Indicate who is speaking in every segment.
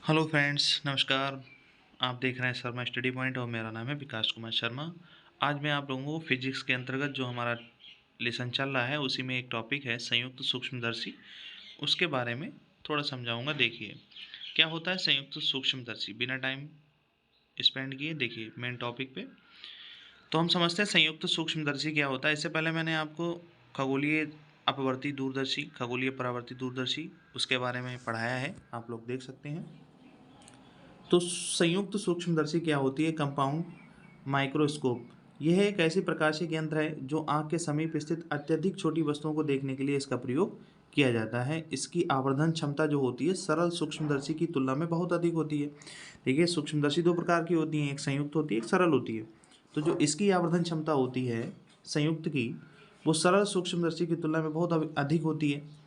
Speaker 1: Hello friends, नमस्कार। आप देख रहे हैं शर्मा स्टडी पॉइंट और मेरा नाम है विकास कुमार शर्मा। आज मैं आप लोगों को फिजिक्स के अंतर्गत जो हमारा लेसन चल रहा है उसी में एक टॉपिक है संयुक्त सूक्ष्मदर्शी, उसके बारे में थोड़ा समझाऊंगा। देखिए क्या होता है संयुक्त सूक्ष्मदर्शी। बिना टाइम स्पेंड किए देखिए मेन टॉपिक पे। तो हम समझते हैं संयुक्त सूक्ष्मदर्शी क्या होता है। इससे पहले मैंने आपको खगोलीय अपवर्ती दूरदर्शी, खगोलीय परावर्ती दूरदर्शी उसके बारे में पढ़ाया है, आप लोग देख सकते हैं। तो संयुक्त सूक्ष्मदर्शी क्या होती है? Compound microscope. यह एक ऐसी प्रकाशिक यंत्र है जो आंख के समीप स्थित अत्यधिक छोटी वस्तुओं को देखने के लिए इसका प्रयोग किया जाता है। इसकी आवर्धन क्षमता जो होती है सरल सूक्ष्मदर्शी की तुलना में बहुत अधिक होती है। देखिए सूक्ष्मदर्शी दो प्रकार की होती हैं, एक संयुक्त होती है, एक सरल होती है। तो जो इसकी आवर्धन क्षमता होती है संयुक्त की, वो सरल सूक्ष्मदर्शी की तुलना में बहुत अधिक होती है।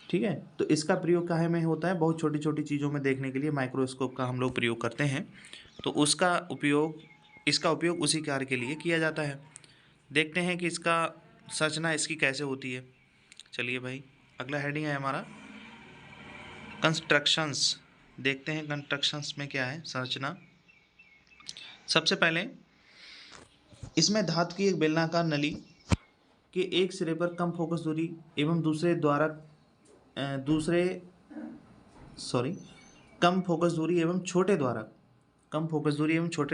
Speaker 1: ठीक है, तो इसका प्रयोग काहे में होता है? बहुत छोटी छोटी चीज़ों में देखने के लिए माइक्रोस्कोप का हम लोग प्रयोग करते हैं। तो इसका उपयोग उसी कार्य के लिए किया जाता है। देखते हैं कि इसका संरचना इसकी कैसे होती है। चलिए भाई, अगला हेडिंग है हमारा कंस्ट्रक्शंस। देखते हैं कंस्ट्रक्शंस में क्या है संरचना। सबसे पहले इसमें धातु की एक बेलनाकार नली के एक सिरे पर कम फोकस दूरी एवं दूसरे कम फोकस दूरी एवं छोटे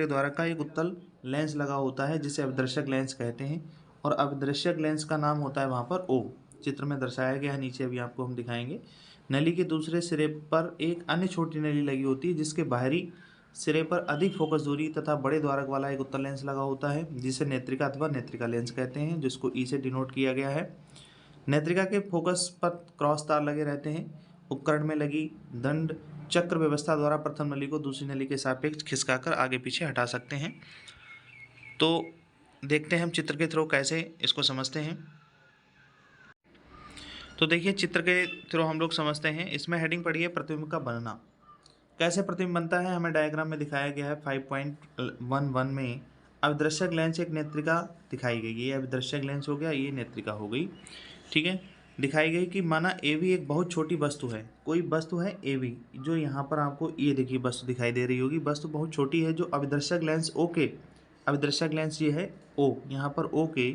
Speaker 1: द्वारा का एक उत्तल लेंस लगा होता है जिसे अभिदर्शक लेंस कहते हैं। और अभिदर्शक लेंस का नाम होता है वहाँ पर ओ, चित्र में दर्शाया गया है, नीचे अभी आपको हम दिखाएंगे। नली के दूसरे सिरे पर एक अन्य छोटी नली लगी होती है जिसके बाहरी सिरे पर अधिक फोकस दूरी तथा बड़े द्वारक वाला एक उत्तल लेंस लगा होता है जिसे नेत्रिका अथवा नेत्रिका लेंस कहते हैं, जिसको ई से डिनोट किया गया है। नेत्रिका के फोकस पर क्रॉस तार लगे रहते हैं। उपकरण में लगी दंड चक्र व्यवस्था द्वारा प्रथम नली को दूसरी नली के सापेक्ष खिसकाकर आगे पीछे हटा सकते हैं। तो देखते हैं हम चित्र के थ्रू कैसे इसको समझते हैं। तो देखिए चित्र के थ्रू हम लोग समझते हैं। इसमें हेडिंग पड़ी है प्रतिबिंब का बनना। कैसे प्रतिबिंब बनता है हमें डायग्राम में दिखाया गया है। 5.11 में अभिदर्शक लेंस एक नेत्रिका दिखाई गई। ये अभिदर्शक लेंस हो गया, ये नेत्रिका हो गई। ठीक है, दिखाई गई कि माना एवी एक बहुत छोटी वस्तु है। कोई वस्तु है एवी, जो यहाँ पर आपको ये देखिए वस्तु दिखाई दे रही होगी। वस्तु बहुत छोटी है जो अभिदर्शक लेंस ओ के, अभिदर्शक लेंस ये है ओ, यहाँ पर ओ के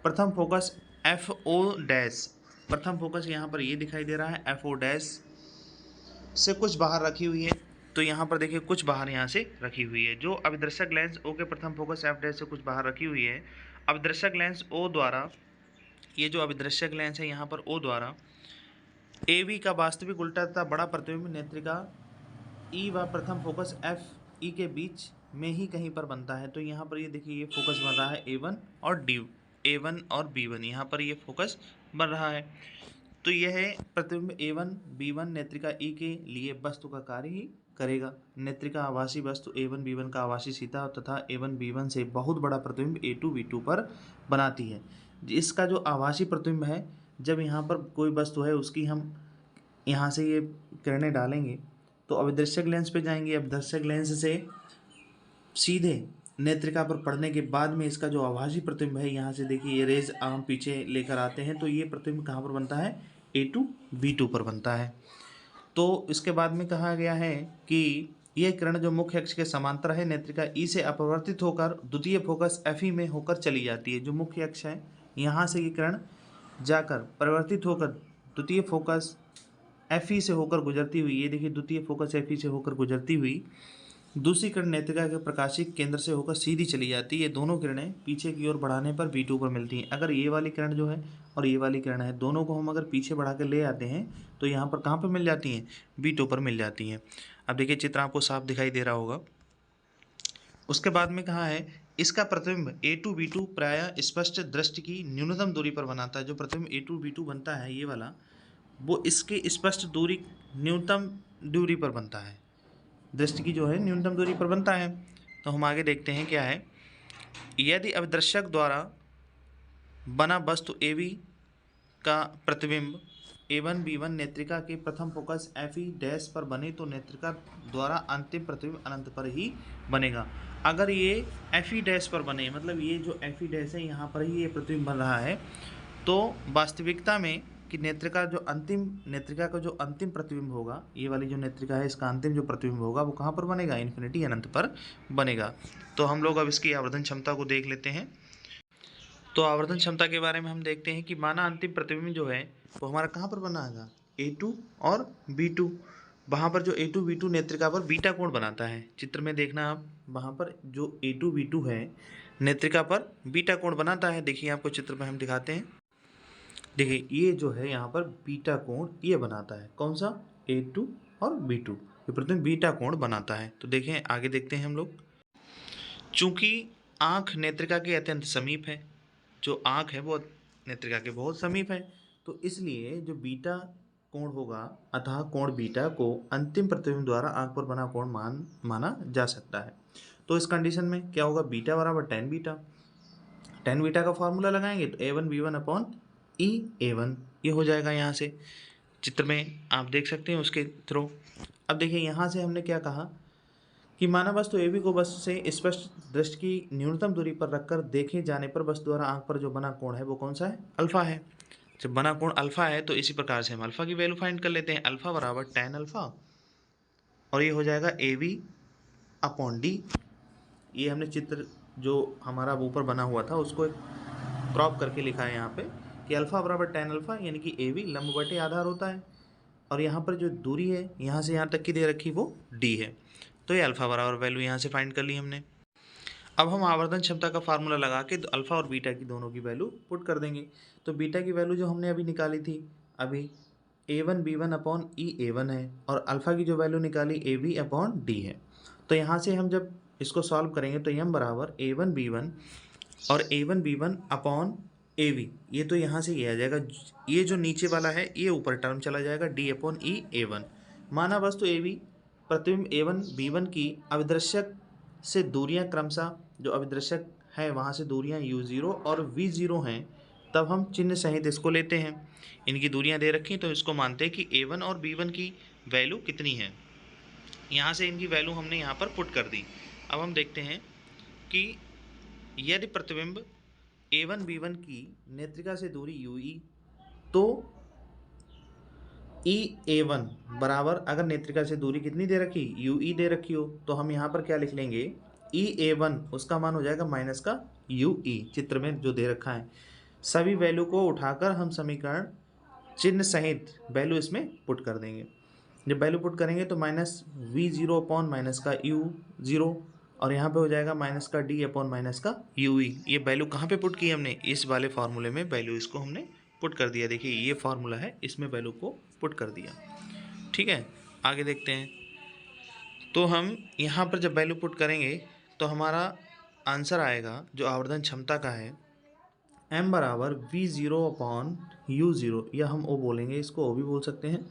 Speaker 1: प्रथम फोकस एफ ओ डैश, प्रथम फोकस यहाँ पर ये दिखाई दे रहा है एफ ओ डैश से कुछ बाहर रखी हुई है। तो यहाँ पर देखिए कुछ बाहर यहाँ से रखी हुई है। जो अभिदर्शक लेंस ओ के प्रथम फोकस एफ डैश से कुछ बाहर रखी हुई है। अभिदर्शक लेंस ओ द्वारा, ये जो अभिदर्शक लेंस है यहाँ पर ओ द्वारा ए वी का वास्तविक उल्टा तथा बड़ा प्रतिबिंब नेत्रिका ई व प्रथम फोकस एफ ई के बीच में ही कहीं पर बनता है। तो यहाँ पर ये देखिए ये फोकस बन रहा है A1 और A1 और B1, यहाँ पर ये फोकस बन रहा है। तो यह है प्रतिबिंब A1 B1 नेत्रिका ई के लिए वस्तु का कार्य ही करेगा। नेत्रिका आभासी वस्तु A1 B1 का आभासी सीता तथा A1 B1 से बहुत बड़ा प्रतिबिंब A2 B2 पर बनाती है। इसका जो आभासी प्रतिबिंब है, जब यहाँ पर कोई वस्तु है उसकी हम यहाँ से ये किरणें डालेंगे तो अभिदर्शक लेंस पे जाएंगे। अभिदर्शक लेंस से सीधे नेत्रिका पर पड़ने के बाद में इसका जो आभासी प्रतिबिंब है, यहाँ से देखिए ये रेज आम पीछे लेकर आते हैं। तो ये प्रतिबिंब कहाँ पर बनता है? A2 B2 पर बनता है। तो इसके बाद में कहा गया है कि यह किरण जो मुख्य अक्ष के समांतर है नेत्रिका ई से अपवर्तित होकर द्वितीय फोकस Fe में होकर चली जाती है। जो मुख्य अक्ष है यहाँ से ये किरण जाकर परिवर्तित होकर द्वितीय फोकस Fe से होकर गुजरती हुई, ये देखिए द्वितीय फोकस Fe से होकर गुजरती हुई दूसरी किरण नेत्रिका के प्रकाशिक केंद्र से होकर सीधी चली जाती है। ये दोनों किरणें पीछे की ओर बढ़ाने पर B2 पर मिलती हैं। अगर ये वाली किरण जो है और ये वाली किरण है, दोनों को हम अगर पीछे बढ़ा कर ले आते हैं तो यहाँ पर कहाँ पर मिल जाती हैं? B2 पर मिल जाती हैं। अब देखिए चित्र आपको साफ दिखाई दे रहा होगा। उसके बाद में कहा है इसका प्रतिबिंब A2 B2 प्रायः स्पष्ट दृष्टि की न्यूनतम दूरी पर बनाता है। जो प्रतिबिंब A2 B2 बनता है ये वाला, वो इसके स्पष्ट दूरी न्यूनतम दूरी पर बनता है, दृष्टि की जो है न्यूनतम दूरी पर बनता है। तो हम आगे देखते हैं क्या है। यदि अभिदर्शक द्वारा बना वस्तु AB का प्रतिबिंब A1 B1 नेत्रिका के प्रथम फोकस Fe डैश पर बने तो नेत्रिका द्वारा अंतिम प्रतिबिंब अनंत पर ही बनेगा। अगर ये Fe डैश पर बने, मतलब ये जो Fe डैश है यहाँ पर ही ये प्रतिबिंब बन रहा है, तो वास्तविकता में कि नेत्रिका का जो अंतिम प्रतिबिंब होगा, ये वाली जो नेत्रिका है इसका अंतिम जो प्रतिबिंब होगा वो कहाँ पर बनेगा, इन्फिनिटी अनंत पर बनेगा। तो हम लोग अब इसकी आवर्धन क्षमता को देख लेते हैं। तो आवर्धन क्षमता के बारे में हम देखते हैं कि माना अंतिम प्रतिबिंब जो है वो हमारा कहाँ पर बनेगा, A2 और B2। वहाँ पर जो A2 B2 नेत्रिका पर बीटा कोण बनाता है, चित्र में देखना आप, वहाँ पर जो A2 B2 है नेत्रिका पर बीटा कोण बनाता है। देखिए आपको चित्र में हम दिखाते हैं, देखिए ये जो है यहाँ पर बीटा कोण ये बनाता है, कौन सा, A2 और B2, ये प्रतिबिंब बीटा कोण बनाता है। तो देखें आगे देखते हैं हम लोग। चूंकि आँख नेत्रिका के अत्यंत समीप है, जो आँख है वो नेत्रिका के बहुत समीप है, तो इसलिए जो बीटा कोण होगा अतः कोण बीटा को अंतिम प्रतिबिंब द्वारा आँख पर बना कोण माना जा सकता है। तो इस कंडीशन में क्या होगा, बीटा बराबर टेन बीटा का फॉर्मूला लगाएंगे तो A1 B1 upon E A1 ये हो जाएगा। यहाँ से चित्र में आप देख सकते हैं उसके थ्रू। अब देखिए यहाँ से हमने क्या कहा कि माना वस्तु AB को वस्तु से स्पष्ट दृष्टि की न्यूनतम दूरी पर रखकर देखे जाने पर वस्तु द्वारा आंख पर जो बना कोण है वो कौन सा है, अल्फा है। जब बना कोण अल्फा है तो इसी प्रकार से हम अल्फा की वैल्यू फाइंड कर लेते हैं, अल्फा बराबर टेन अल्फा और ये हो जाएगा AB अपॉन D। ये हमने चित्र जो हमारा ऊपर बना हुआ था उसको क्रॉप करके लिखा है यहाँ पे कि अल्फा बराबर टेन अल्फा, यानी कि AB लंब बटे आधार होता है और यहाँ पर जो दूरी है यहाँ से यहाँ तक की दे रखी वो D है। तो ये अल्फा बराबर वैल्यू यहाँ से फाइंड कर ली हमने। अब हम आवर्धन क्षमता का फार्मूला लगा के अल्फा और बीटा की दोनों की वैल्यू पुट कर देंगे। तो बीटा की वैल्यू जो हमने अभी निकाली थी, अभी A1 B1 upon E A1 है और अल्फा की जो वैल्यू निकाली AB अपॉन D है। तो यहाँ से हम जब इसको सॉल्व करेंगे तो m बराबर A1 B1 और A1 B1 अपॉन AB, ये तो यहाँ से ये आ जाएगा, ये जो नीचे वाला है ये ऊपर टर्म चला जाएगा, D अपॉन E A1। माना वस्तु AB प्रतिबिंब A1 B1 की अविदृश्यक से दूरियां क्रमशः, जो अविदृश्यक है वहाँ से दूरियां U0 और V0 हैं, तब हम चिन्ह सहित इसको लेते हैं। इनकी दूरियां दे रखी तो इसको मानते हैं कि A1 और B1 की वैल्यू कितनी है। यहाँ से इनकी वैल्यू हमने यहाँ पर पुट कर दी। अब हम देखते हैं कि यदि प्रतिबिंब A1 B1 की नेत्रिका से दूरी UE, तो E A1 बराबर, अगर नेत्रिका से दूरी कितनी दे रखी, UE दे रखी हो, तो हम यहाँ पर क्या लिख लेंगे, E A1 उसका मान हो जाएगा माइनस का UE, चित्र में जो दे रखा है। सभी वैल्यू को उठाकर हम समीकरण चिन्ह सहित वैल्यू इसमें पुट कर देंगे। जब वैल्यू पुट करेंगे तो माइनस V0 अपॉन माइनस का U0 और यहाँ पे हो जाएगा माइनस का D अपॉन माइनस का UE। ये वैल्यू कहाँ पे पुट की हमने, इस वाले फार्मूले में वैल्यू इसको हमने पुट कर दिया। देखिए ये फार्मूला है, इसमें वैल्यू को पुट कर दिया। ठीक है, आगे देखते हैं। तो हम यहाँ पर जब वैल्यू पुट करेंगे तो हमारा आंसर आएगा जो आवर्धन क्षमता का है, m बराबर V0 अपॉन U0, या हम O बोलेंगे, इसको O भी बोल सकते हैं।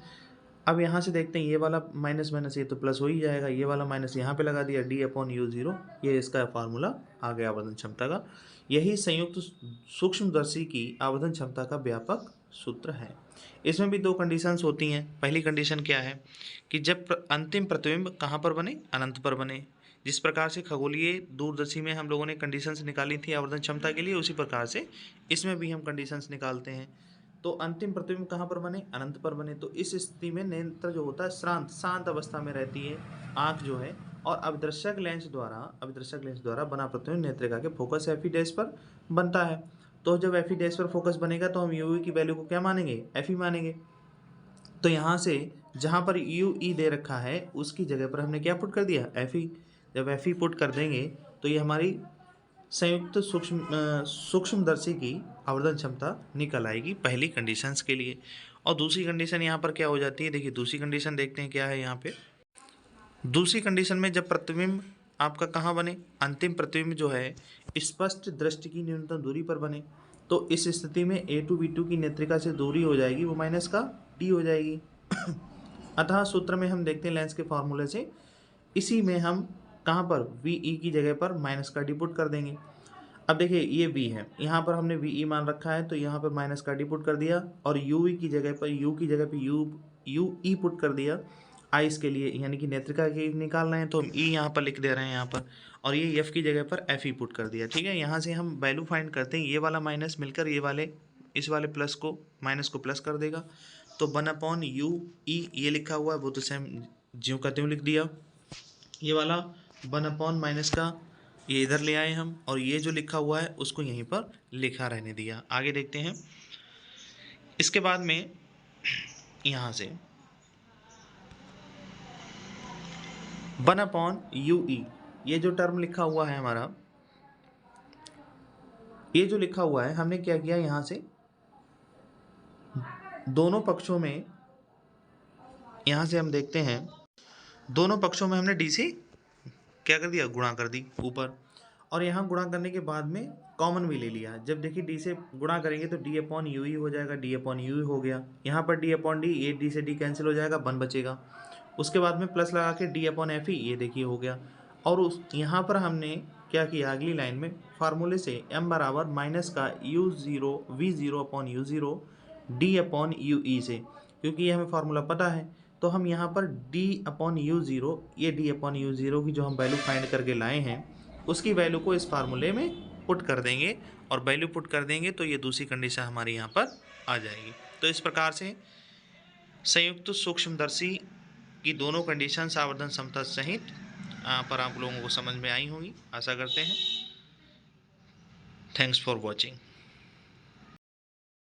Speaker 1: अब यहाँ से देखते हैं, ये वाला माइनस माइनस ये तो प्लस हो ही जाएगा, ये वाला माइनस यहाँ पे लगा दिया, D अपॉन U0, ये इसका फार्मूला आ गया आवर्धन क्षमता का। यही संयुक्त सूक्ष्मदर्शी की आवर्धन क्षमता का व्यापक सूत्र है। इसमें भी दो कंडीशंस होती हैं। पहली कंडीशन क्या है कि जब अंतिम प्रतिबिंब कहाँ पर बने, अनंत पर बने। जिस प्रकार से खगोलीय दूरदर्शी में हम लोगों ने कंडीशंस निकाली थी आवर्धन क्षमता के लिए, उसी प्रकार से इसमें भी हम कंडीशंस निकालते हैं। तो अंतिम प्रतिबिंब कहाँ पर बने, अनंत पर बने। तो इस स्थिति में नेत्र जो होता है शांत अवस्था में रहती है आँख जो है, और अविदृश्यक लेंस द्वारा बना प्रतिबिंब नेत्रिका के फोकस एफी डैश पर बनता है। तो जब एफी डैश पर फोकस बनेगा तो हम यूवी की वैल्यू को क्या मानेंगे, एफी मानेंगे। तो यहाँ से जहाँ पर यू ई दे रखा है उसकी जगह पर हमने क्या पुट कर दिया, एफी। जब एफी पुट कर देंगे तो ये हमारी संयुक्त सूक्ष्मदर्शी की आवर्धन क्षमता निकल आएगी पहली कंडीशंस के लिए। और दूसरी कंडीशन यहाँ पर क्या हो जाती है, देखिए दूसरी कंडीशन देखते हैं क्या है यहाँ पे। दूसरी कंडीशन में जब प्रतिबिंब आपका कहाँ बने, अंतिम प्रतिबिंब जो है स्पष्ट दृष्टि की न्यूनतम दूरी पर बने, तो इस स्थिति में A2 B2 की नेत्रिका से दूरी हो जाएगी वो माइनस का D हो जाएगी। अतः सूत्र में हम देखते हैं लेंस के फॉर्मूले से, इसी में हम कहाँ पर VE की जगह पर माइनस का D पुट कर देंगे। अब देखिए ये V है, यहाँ पर हमने VE मान रखा है तो यहाँ पर माइनस का D पुट कर दिया, और UE की जगह पर U की जगह पर UE पुट कर दिया आइस के लिए, यानी कि नेत्रिका की निकाल रहे हैं तो हम E यहाँ पर लिख दे रहे हैं यहाँ पर, और ये F की जगह पर FE पुट कर दिया। ठीक है, यहाँ से हम वैल्यू फाइंड करते हैं, ये वाला माइनस मिलकर ये वाले इस वाले प्लस को माइनस को प्लस कर देगा। तो 1/u(e) ये लिखा हुआ है वो तो सेम ज्यों का त्यों लिख दिया। ये वाला 1/ माइनस का ये इधर ले आए हम, और ये जो लिखा हुआ है उसको यहीं पर लिखा रहने दिया। आगे देखते हैं। इसके बाद में यहाँ से 1/u(e) ये जो टर्म लिखा हुआ है हमारा, ये जो लिखा हुआ है हमने क्या किया, यहाँ से दोनों पक्षों में, यहाँ से हम देखते हैं दोनों पक्षों में हमने डी से क्या कर दिया, गुणा कर दी ऊपर, और यहाँ गुणा करने के बाद में कॉमन भी ले लिया। जब देखिए डी से गुणा करेंगे तो d/u ही हो जाएगा, d/u हो गया। यहाँ पर d/d, ये डी से डी कैंसिल हो जाएगा, 1 बचेगा। उसके बाद में प्लस लगा के d/f ही, ये देखिए हो गया। और उस यहाँ पर हमने क्या किया, अगली लाइन में फार्मूले से m बराबर माइनस का v0/u0 d/u(e) से, क्योंकि ये हमें फार्मूला पता है, तो हम यहाँ पर d/u0, ये d/u0 की जो हम वैल्यू फाइंड करके लाए हैं उसकी वैल्यू को इस फार्मूले में पुट कर देंगे, और वैल्यू पुट कर देंगे तो ये दूसरी कंडीशन हमारी यहाँ पर आ जाएगी। तो इस प्रकार से संयुक्त सूक्ष्मदर्शी की दोनों कंडीशंस आवर्धन समता सहित यहाँ पर आप लोगों को समझ में आई होंगी, आशा करते हैं। Thanks for watching.